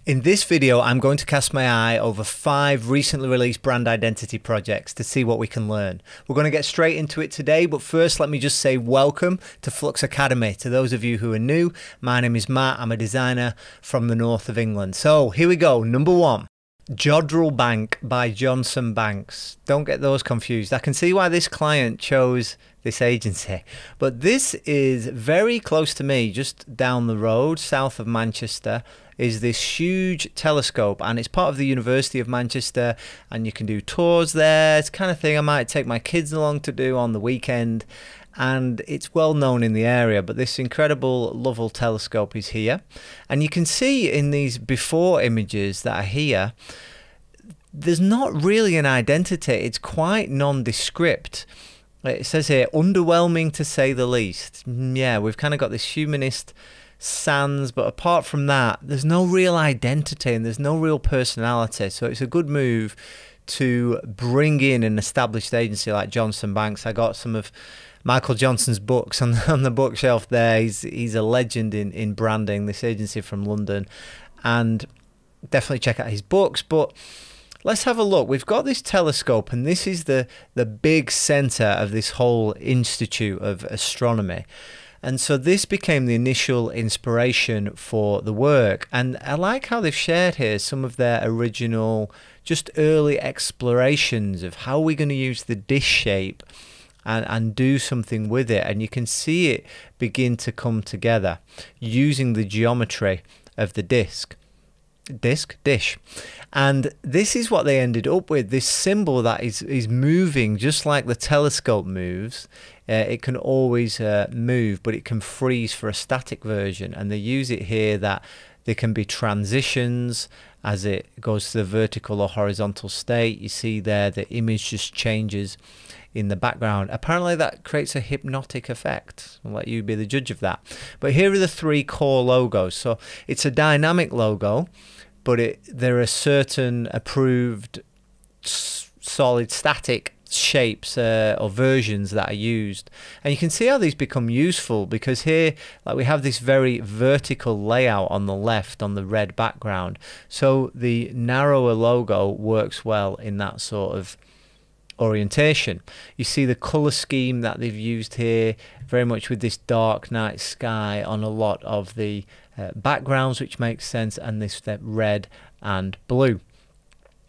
In this video, I'm going to cast my eye over 5 recently released brand identity projects to see what we can learn. We're going to get straight into it today, but first let me just say welcome to Flux Academy. To those of you who are new, my name is Matt. I'm a designer from the north of England. So here we go. Number 1. Jodrell Bank by Johnson Banks. Don't get those confused. I can see why this client chose this agency, but this is very close to me, just down the road, south of Manchester, is this huge telescope, and it's part of the University of Manchester, and you can do tours there. It's the kind of thing I might take my kids along to do on the weekend, and it's well known in the area. But this incredible Lovell telescope is here, and you can see in these before images that are here, there's not really an identity. It's quite nondescript. It says here, underwhelming to say the least. Yeah, we've kind of got this humanist sans, but apart from that, there's no real identity and there's no real personality. So it's a good move to bring in an established agency like Johnson Banks. I got some of Michael Johnson's books on the bookshelf there. He's a legend in branding, this agency from London, and definitely check out his books. But let's have a look. We've got this telescope, and this is the big center of this whole Institute of Astronomy. And so this became the initial inspiration for the work. And I like how they've shared here some of their original, just early explorations of how we're going to use the dish shape and do something with it. And you can see it begin to come together using the geometry of the dish. And this is what they ended up with, this symbol that is moving just like the telescope moves. It can always move, but it can freeze for a static version, and they use it here that there can be transitions as it goes to the vertical or horizontal state. You see there the image just changes in the background. Apparently that creates a hypnotic effect. I'll let you be the judge of that. But here are the 3 core logos. So it's a dynamic logo, but there are certain approved solid static shapes or versions that are used, and you can see how these become useful, because here, like, we have this very vertical layout on the left on the red background, so the narrower logo works well in that sort of orientation. You see the color scheme that they've used here, very much with this dark night sky on a lot of the backgrounds, which makes sense, and this red and blue.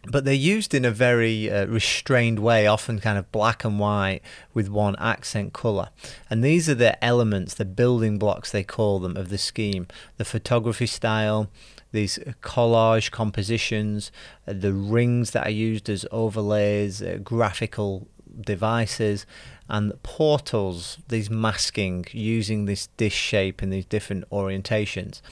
But they're used in a very restrained way, often kind of black and white with one accent colour. And these are the elements, the building blocks they call them, of the scheme. The photography style, these collage compositions, the rings that are used as overlays, graphical devices, and portals, these masking using this dish shape in these different orientations.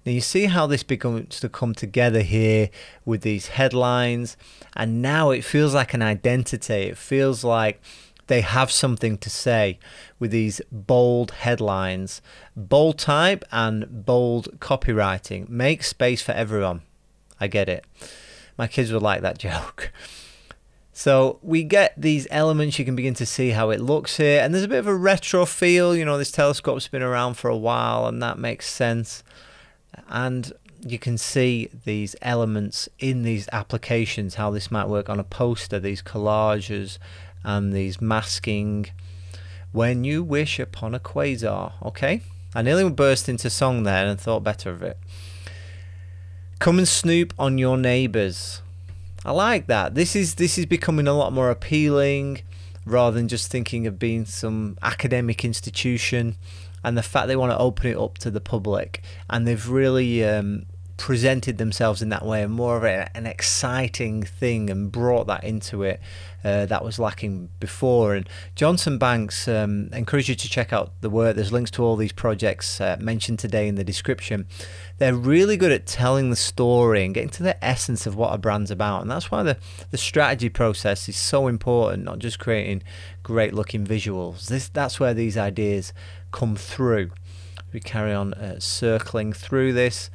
Now you see how this begins to come together here with these headlines, and now it feels like an identity. It feels like they have something to say with these bold headlines. Bold type and bold copywriting. Make space for everyone. I get it. My kids would like that joke. So we get these elements. You can begin to see how it looks here, and there's a bit of a retro feel. You know, this telescope's been around for a while, and that makes sense. And you can see these elements in these applications, how this might work on a poster, these collages and these masking. When you wish upon a quasar. Okay, I nearly burst into song there and thought better of it. Come and snoop on your neighbours. I like that. This is becoming a lot more appealing, rather than just thinking of being some academic institution, and the fact they want to open it up to the public, and they've really presented themselves in that way, and more of an exciting thing, and brought that into it that was lacking before. And Johnson Banks, encourage you to check out the work. There's links to all these projects mentioned today in the description. They're really good at telling the story and getting to the essence of what a brand's about, and that's why the strategy process is so important, not just creating great looking visuals. That's where these ideas come through. We carry on circling through this.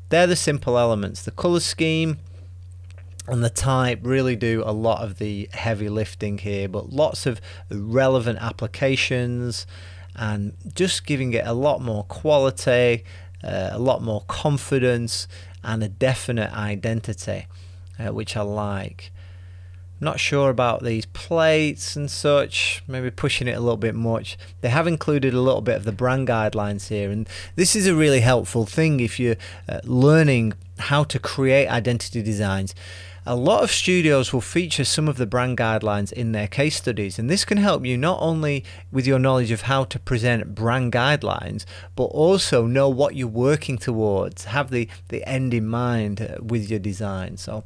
They're the simple elements. The color scheme and the type really do a lot of the heavy lifting here, but lots of relevant applications and just giving it a lot more quality a lot more confidence and a definite identity, which I like. Not sure about these plates and such, maybe pushing it a little bit much. They have included a little bit of the brand guidelines here, and this is a really helpful thing if you're learning how to create identity designs. A lot of studios will feature some of the brand guidelines in their case studies, and this can help you not only with your knowledge of how to present brand guidelines, but also know what you're working towards, have the end in mind with your design. So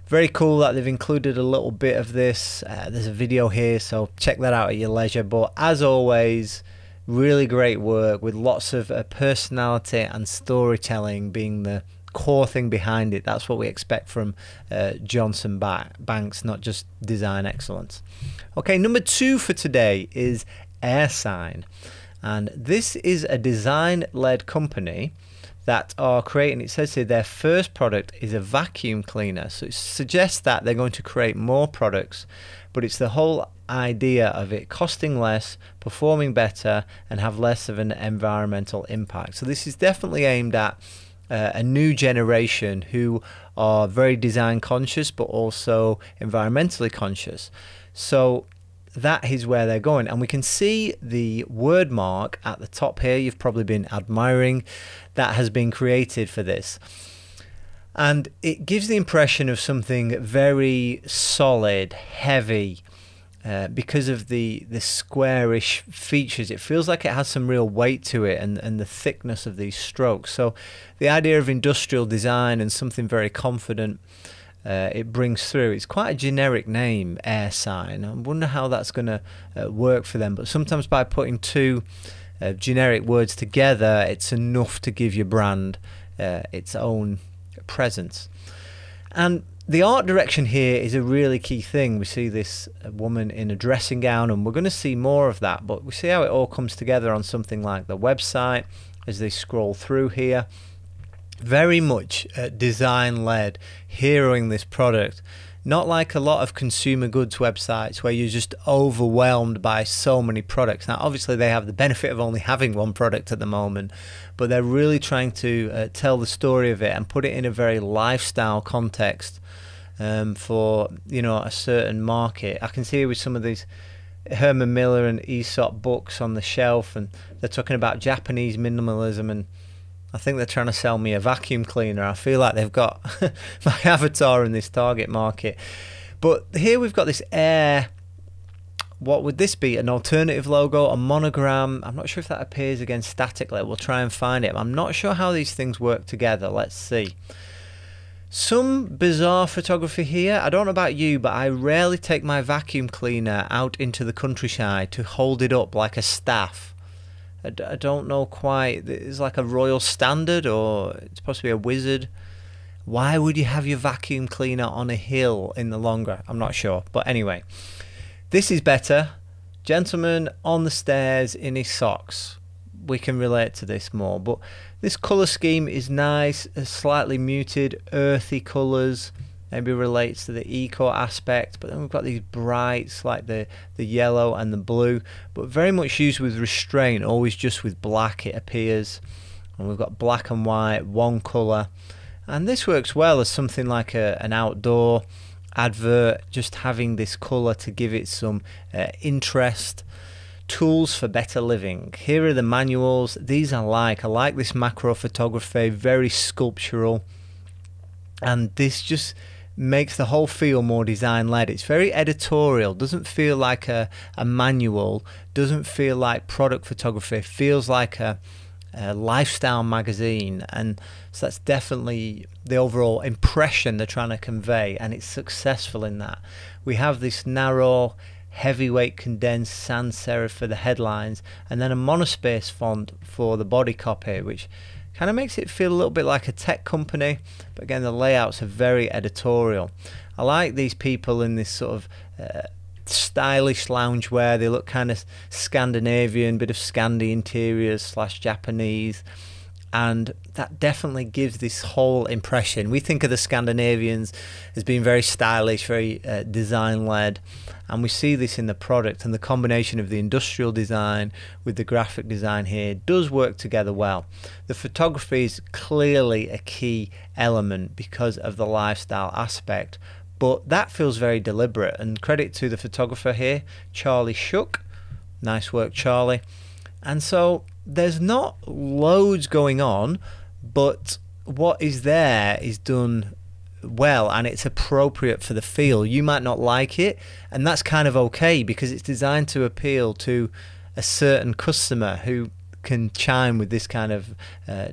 very cool that they've included a little bit of this. There's a video here, so check that out at your leisure. But as always, really great work with lots of personality and storytelling being the core thing behind it. That's what we expect from Johnson Banks, not just design excellence. Okay, number 2 for today is Airsign. And this is a design-led company that are creating, it says here, their first product is a vacuum cleaner. So it suggests that they're going to create more products, but it's the whole idea of it costing less, performing better, and have less of an environmental impact. So this is definitely aimed at a new generation who are very design conscious, but also environmentally conscious. So that is where they're going, and we can see the word mark at the top here. You've probably been admiring that has been created for this, and it gives the impression of something very solid, heavy, because of the squarish features. It feels like it has some real weight to it, and the thickness of these strokes. So the idea of industrial design and something very confident, it brings through. It's quite a generic name, Airsign. I wonder how that's going to work for them, but sometimes by putting two generic words together, it's enough to give your brand its own presence. And the art direction here is a really key thing. We see this woman in a dressing gown, and we're going to see more of that, but we see how it all comes together on something like the website as they scroll through here. Very much design-led, heroing this product. Not like a lot of consumer goods websites where you're just overwhelmed by so many products. Now, obviously, they have the benefit of only having one product at the moment, but they're really trying to tell the story of it and put it in a very lifestyle context for, you know, a certain market. I can see with some of these Herman Miller and Aesop books on the shelf, and they're talking about Japanese minimalism, and I think they're trying to sell me a vacuum cleaner. I feel like they've got my avatar in this target market. But here we've got this Air. What would this be? An alternative logo, a monogram? I'm not sure if that appears again statically. We'll try and find it. I'm not sure how these things work together. Let's see. Some bizarre photography here. I don't know about you, but I rarely take my vacuum cleaner out into the countryside to hold it up like a staff. I don't know quite. It's like a royal standard, or it's possibly a wizard. Why would you have your vacuum cleaner on a hill in the longer? I'm not sure. But anyway, this is better. Gentleman on the stairs in his socks. We can relate to this more. But this colour scheme is nice. Slightly muted, earthy colours. Maybe relates to the eco aspect, but then we've got these brights like the yellow and the blue, but very much used with restraint, always just with black it appears. And we've got black and white, one colour, and this works well as something like an outdoor advert, just having this colour to give it some interest. Tools for better living. Here are the manuals. These I like this macro photography, very sculptural, and this just makes the whole feel more design-led. It's very editorial, doesn't feel like a manual, doesn't feel like product photography, feels like a lifestyle magazine, and so that's definitely the overall impression they're trying to convey, and it's successful in that. We have this narrow, heavyweight condensed sans serif for the headlines, and then a monospace font for the body copy, which kind of makes it feel a little bit like a tech company, but again the layouts are very editorial. I like these people in this sort of stylish loungewear. They look kind of Scandinavian, bit of Scandi interiors / Japanese. and that definitely gives this whole impression. We think of the Scandinavians as being very stylish, very design-led, and we see this in the product, and the combination of the industrial design with the graphic design here does work together well. The photography is clearly a key element because of the lifestyle aspect, but that feels very deliberate, and credit to the photographer here, Charlie Shook. Nice work, Charlie. And so there's not loads going on, but what is there is done well, and it's appropriate for the feel. You might not like it, and that's kind of okay, because it's designed to appeal to a certain customer who can chime with this kind of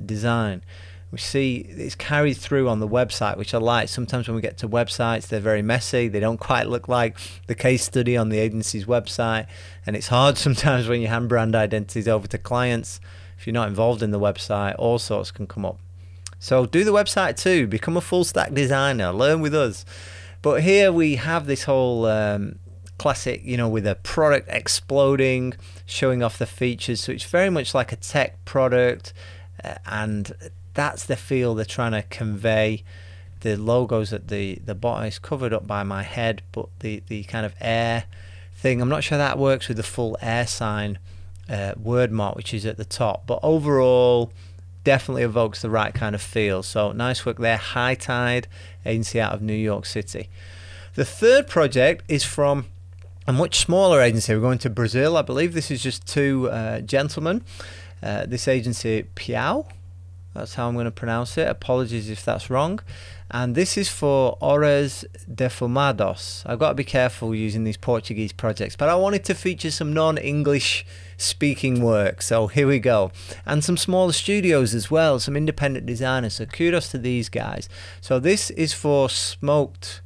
design. We see it's carried through on the website, which I like. Sometimes when we get to websites, they're very messy. They don't quite look like the case study on the agency's website. And it's hard sometimes when you hand brand identities over to clients. If you're not involved in the website, all sorts can come up. So do the website too. Become a full stack designer. Learn with us. But here we have this whole classic, you know, with a product exploding, showing off the features. So it's very much like a tech product, and that's the feel they're trying to convey. The logos at the bottom is covered up by my head, but the kind of air thing, I'm not sure that works with the full Airsign word mark, which is at the top. But overall, definitely evokes the right kind of feel. So nice work there. High Tide agency out of New York City. The third project is from a much smaller agency. We're going to Brazil. I believe this is just two gentlemen. This agency, Piau. That's how I'm going to pronounce it. Apologies if that's wrong. And this is for Oriz de Formados. I've got to be careful using these Portuguese projects, but I wanted to feature some non-English speaking work. So here we go. And some smaller studios as well, some independent designers. So kudos to these guys. So this is for smoked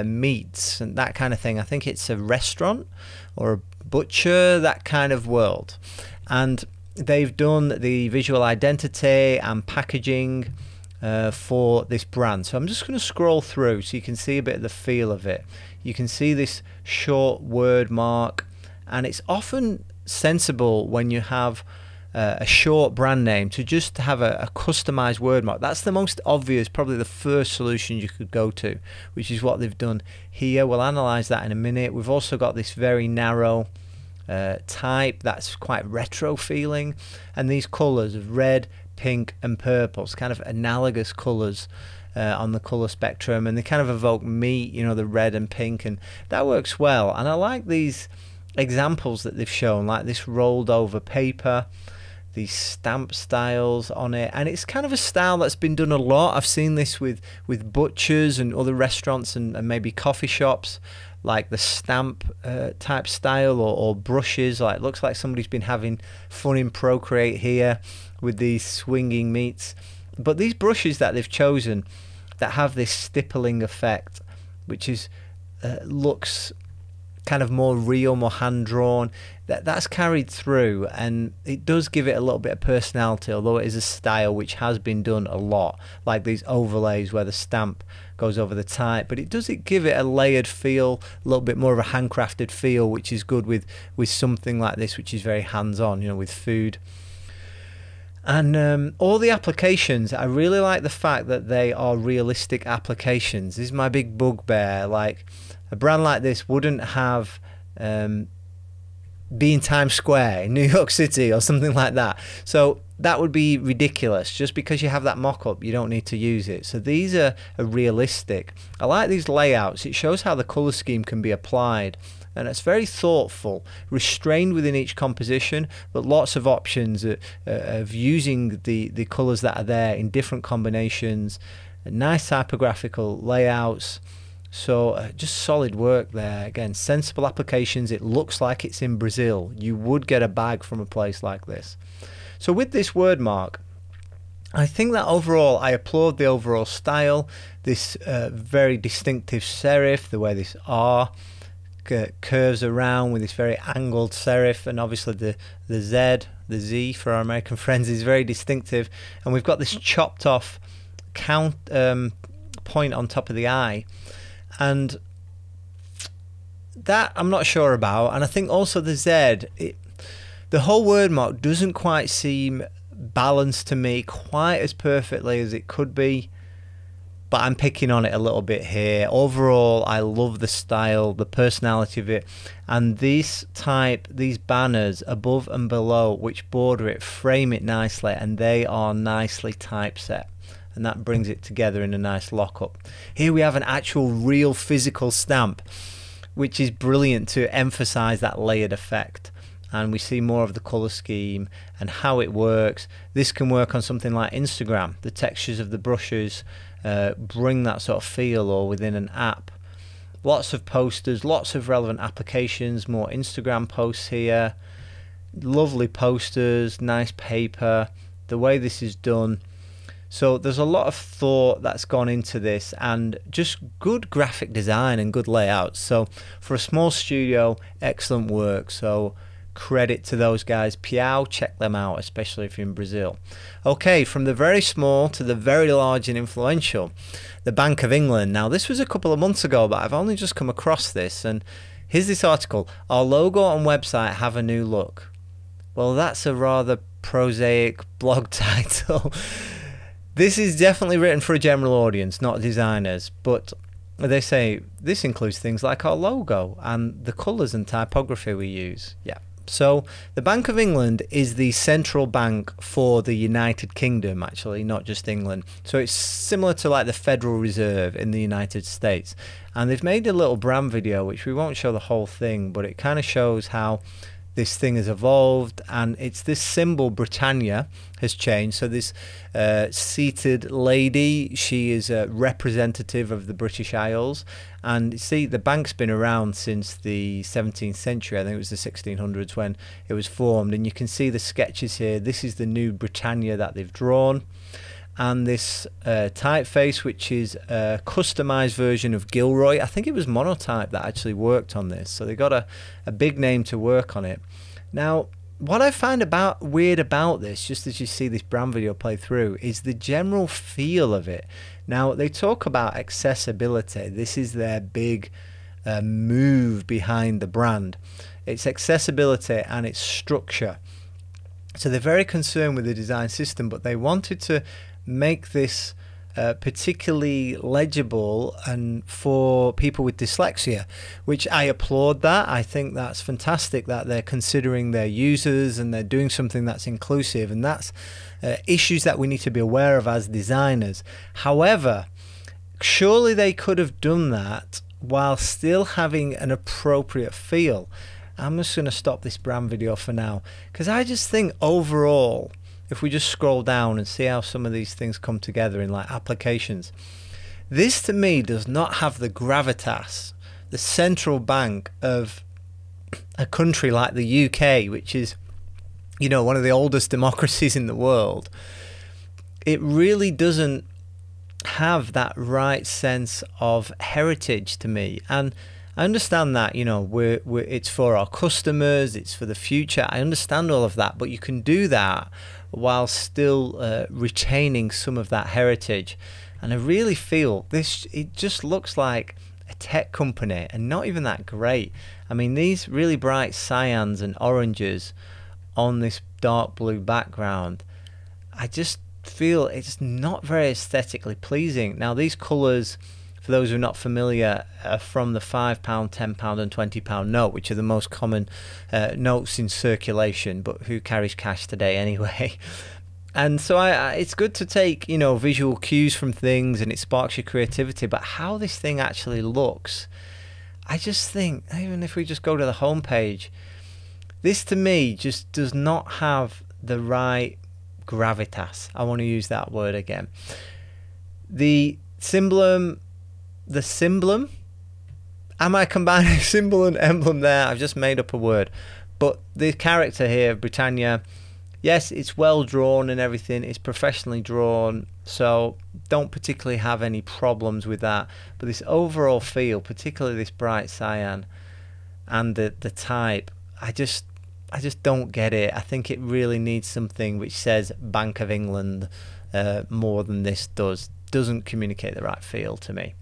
meats and that kind of thing. I think it's a restaurant or a butcher, that kind of world. And they've done the visual identity and packaging for this brand. So I'm just going to scroll through so you can see a bit of the feel of it. You can see this short word mark, and it's often sensible when you have a short brand name to just have a customized word mark. That's the most obvious, probably the first solution you could go to, which is what they've done here. We'll analyze that in a minute. We've also got this very narrow type that's quite retro feeling, and these colors of red, pink and purple. It's kind of analogous colors on the color spectrum, and they kind of evoke meat, you know, the red and pink, and that works well. And I like these examples that they've shown, like this rolled over paper, these stamp styles on it, and it's kind of a style that's been done a lot. I've seen this with butchers and other restaurants and maybe coffee shops, like the stamp type style, or brushes. Like, looks like somebody's been having fun in Procreate here with these swinging meats. But these brushes that they've chosen that have this stippling effect, which is looks kind of more real, more hand-drawn, that's carried through, and it does give it a little bit of personality, although it is a style which has been done a lot, like these overlays where the stamp goes over the type. But it does give it a layered feel, a little bit more of a handcrafted feel, which is good with something like this, which is very hands-on, you know, with food. And all the applications, I really like the fact that they are realistic applications. This is my big bugbear. Like, a brand like this wouldn't have be in Times Square in New York City or something like that. So that would be ridiculous. Just because you have that mock-up, you don't need to use it. So these are realistic. I like these layouts. It shows how the color scheme can be applied, and it's very thoughtful, restrained within each composition, but lots of options of using the colors that are there in different combinations. Nice typographical layouts. So just solid work there. Again, sensible applications. It looks like it's in Brazil. You would get a bag from a place like this. So with this word mark, I think that overall, I applaud the overall style. This very distinctive serif, the way this R curves around with this very angled serif, and obviously the Z for our American friends is very distinctive. And we've got this chopped off count point on top of the I. And that I'm not sure about. And I think also the Z, the whole word mark doesn't quite seem balanced to me quite as perfectly as it could be, but I'm picking on it a little bit here. Overall, I love the style, the personality of it, and these banners above and below which border it frame it nicely, and they are nicely typeset, and that brings it together in a nice lockup. Here we have an actual real physical stamp, which is brilliant to emphasize that layered effect. And we see more of the color scheme and how it works. This can work on something like Instagram. The textures of the brushes bring that sort of feel, or within an app. Lots of posters, lots of relevant applications, more Instagram posts here. Lovely posters, nice paper, the way this is done. So there's a lot of thought that's gone into this, and just good graphic design and good layouts. So for a small studio, excellent work. So credit to those guys. Piau, check them out, especially if you're in Brazil. Okay, from the very small to the very large and influential, the Bank of England. Now, this was a couple of months ago, but I've only just come across this, and here's this article. Our logo and website have a new look. Well, that's a rather prosaic blog title. This is definitely written for a general audience, not designers, but they say this includes things like our logo and the colours and typography we use. Yeah. So the Bank of England is the central bank for the United Kingdom, actually, not just England. So it's similar to like the Federal Reserve in the United States. And they've made a little brand video, which we won't show the whole thing, but it kind of shows how this thing has evolved, and it's this symbol Britannia has changed. So this seated lady, she is a representative of the British Isles, and you see the bank's been around since the 17th century. I think it was the 1600s when it was formed, and you can see the sketches here. This is the new Britannia that they've drawn, and this typeface, which is a customized version of Gilroy. I think it was Monotype that actually worked on this, so they got a big name to work on it. Now, what I find weird about this, just as you see this brand video play through, is the general feel of it. Now, they talk about accessibility. This is their big move behind the brand. It's accessibility and its structure. So they're very concerned with the design system, but they wanted to make this particularly legible and for people with dyslexia, which I applaud that. I think that's fantastic that they're considering their users and they're doing something that's inclusive, and that's issues that we need to be aware of as designers. However, surely they could have done that while still having an appropriate feel. I'm just going to stop this brand video for now, because I just think overall, if we just scroll down and see how some of these things come together in like applications, this to me does not have the gravitas, the central bank of a country like the UK, which is, you know, one of the oldest democracies in the world. It really doesn't have that right sense of heritage to me. And I understand that, you know, it's for our customers, it's for the future. I understand all of that, but you can do that while still retaining some of that heritage. And I really feel this, it just looks like a tech company and not even that great. I mean, these really bright cyans and oranges on this dark blue background, I just feel it's not very aesthetically pleasing. Now, these colours, for those who are not familiar, are from the £5, £10 and £20 note, which are the most common notes in circulation, but who carries cash today anyway? And so it's good to take, you know, visual cues from things, and it sparks your creativity, but how this thing actually looks, I just think, even if we just go to the homepage, this to me just does not have the right gravitas. I want to use that word again. The symbolum, am I combining symbol and emblem there? I've just made up a word. But the character here, Britannia, yes, it's well drawn and everything, it's professionally drawn, so don't particularly have any problems with that. But this overall feel, particularly this bright cyan and the type, I just don't get it. I think it really needs something which says Bank of England more than this does. Doesn't communicate the right feel to me.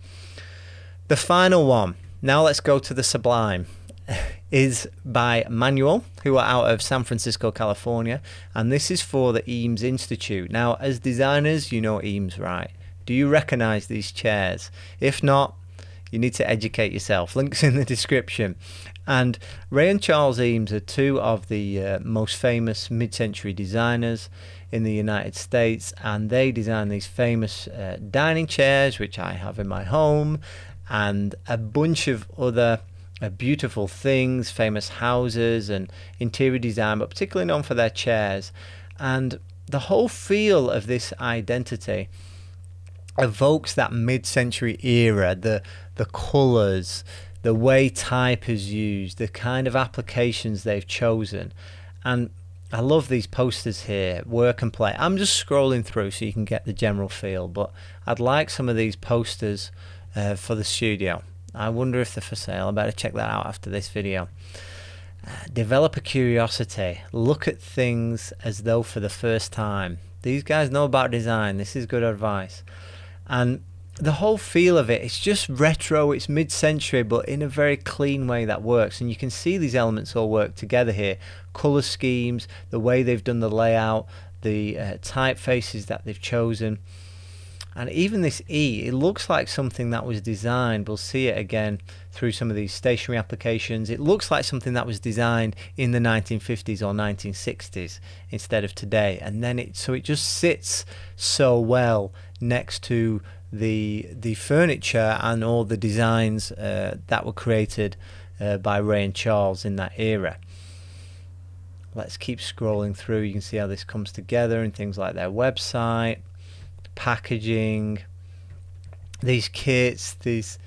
The final one. Now let's go to the Sublime. is by Manuel, who are out of San Francisco, California, and this is for the Eames Institute. Now, as designers, you know Eames, right? Do you recognize these chairs? If not, you need to educate yourself. Links in the description. And Ray and Charles Eames are two of the most famous mid-century designers in the United States, and they designed these famous dining chairs, which I have in my home, and a bunch of other beautiful things, famous houses and interior design, but particularly known for their chairs. And the whole feel of this identity evokes that mid-century era, the colours, the way type is used, the kind of applications they've chosen. And I love these posters here, work and play. I'm just scrolling through so you can get the general feel, but I'd like some of these posters for the studio. I wonder if they're for sale. I better check that out after this video. Develop a curiosity. Look at things as though for the first time. These guys know about design. This is good advice. And the whole feel of it, it's just retro, it's mid-century, but in a very clean way that works. And you can see these elements all work together here. Colour schemes, the way they've done the layout, the typefaces that they've chosen. And even this E, it looks like something that was designed. We'll see it again through some of these stationary applications. It looks like something that was designed in the 1950s or 1960s instead of today. And then so it just sits so well next to the furniture and all the designs that were created by Ray and Charles in that era. Let's keep scrolling through. You can see how this comes together and things like their website, packaging, these kits, these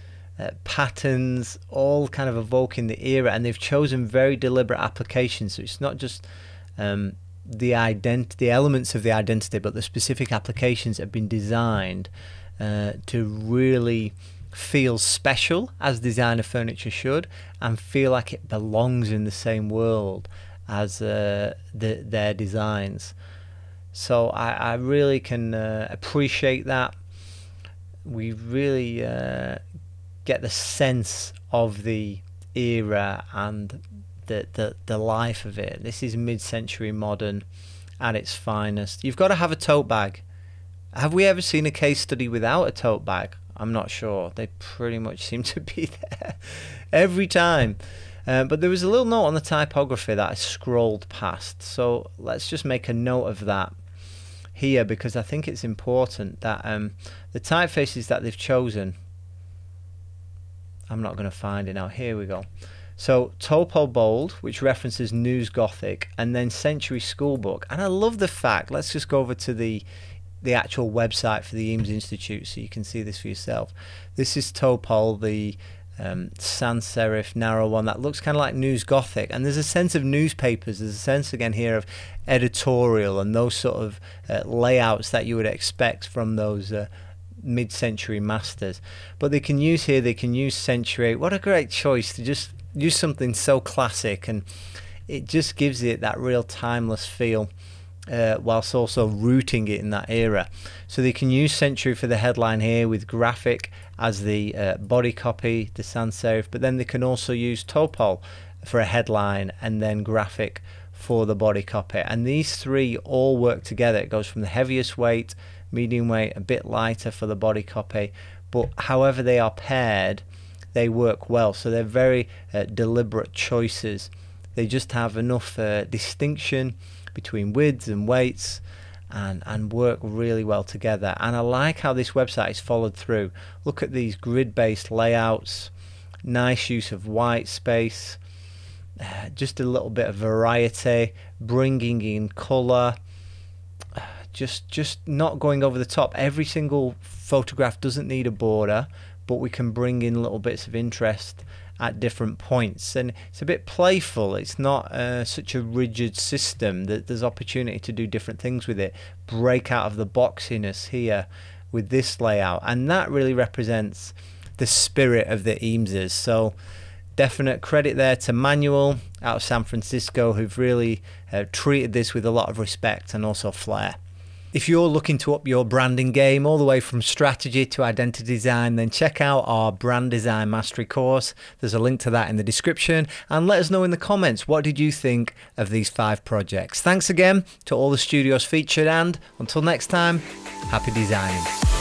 patterns, all kind of evoking the era. And they've chosen very deliberate applications, so it's not just the elements of the identity, but the specific applications have been designed to really feel special, as designer furniture should, and feel like it belongs in the same world as their designs. So I really can appreciate that. We really get the sense of the era and the life of it. This is mid-century modern at its finest. You've got to have a tote bag. Have we ever seen a case study without a tote bag? I'm not sure. They pretty much seem to be there every time. But there was a little note on the typography that I scrolled past. So let's just make a note of that here, because I think it's important that the typefaces that they've chosen, I'm not going to find it now. Here we go. So Topo Bold, which references News Gothic, and then Century Schoolbook. And I love the fact, let's just go over to the actual website for the Eames Institute so you can see this for yourself. This is Topol, the sans serif narrow one that looks kind of like News Gothic, and there's a sense of newspapers. There's a sense again here of editorial and those sort of layouts that you would expect from those mid-century masters. But they can use here, they can use Century. What a great choice to just use something so classic, and it just gives it that real timeless feel, whilst also rooting it in that era. So they can use Century for the headline here with graphic as the body copy, the sans serif, but then they can also use Topol for a headline and then graphic for the body copy. And these three all work together. It goes from the heaviest weight, medium weight, a bit lighter for the body copy, but however they are paired, they work well. So they're very deliberate choices. They just have enough distinction between widths and weights, and work really well together. And I like how this website is followed through. Look at these grid-based layouts, nice use of white space, just a little bit of variety, bringing in color, just not going over the top. Every single photograph doesn't need a border, but we can bring in little bits of interest at different points, and it's a bit playful. It's not such a rigid system. That there's opportunity to do different things with it, break out of the boxiness here with this layout, and that really represents the spirit of the Eameses. So definite credit there to Manuel out of San Francisco, who've really treated this with a lot of respect and also flair. If you're looking to up your branding game all the way from strategy to identity design, then check out our brand design mastery course. There's a link to that in the description, and let us know in the comments, what did you think of these 5 projects? Thanks again to all the studios featured, and until next time, happy designing.